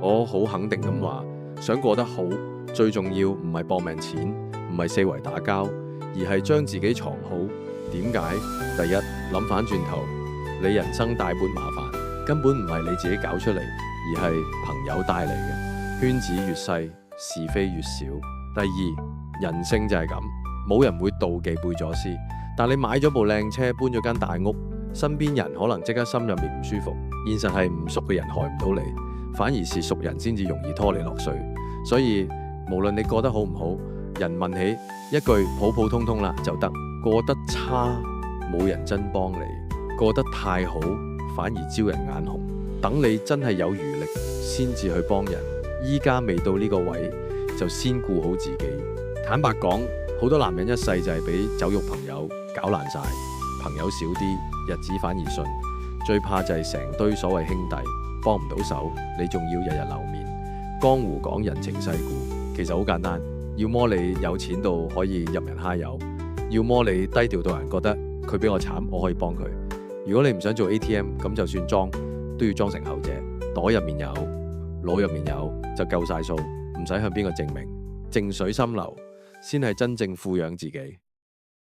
我好肯定咁話，想過得好，最重要唔係搏命錢，唔係四圍打交，而係將自己藏好。點解？第一，諗翻轉頭，你人生大半麻煩，根本唔係你自己搞出嚟，而係朋友帶嚟嘅。圈子越細，是非越少。第二，人性就係咁，冇人會妒忌貝佐斯，但你買咗部靚車，搬咗間大屋，身邊人可能即刻心入面唔舒服。現實係唔熟嘅人害唔到你，反而是熟人先至容易拖你落水。所以無論你過得好唔好，人問起一句普普通通啦就得，過得差冇人真幫你，過得太好反而招人眼紅。等你真係有餘力先至去幫人，依家未到呢個位就先顧好自己。坦白講，好多男人一世就係俾酒肉朋友搞爛晒，朋友少啲，日子反而順。最怕就係成堆所謂兄弟幫唔到手，你仲要日日留面。江湖講人情世故，其實好簡單，要麼你有錢到可以任人揩油，要麼你低調到人覺得佢比我慘，我可以幫佢。如果你唔想做 ATM， 咁就算裝都要裝成後者，袋入面有，腦入面有就夠晒數，唔使向邊個證明。靜水深流先係真正富養自己。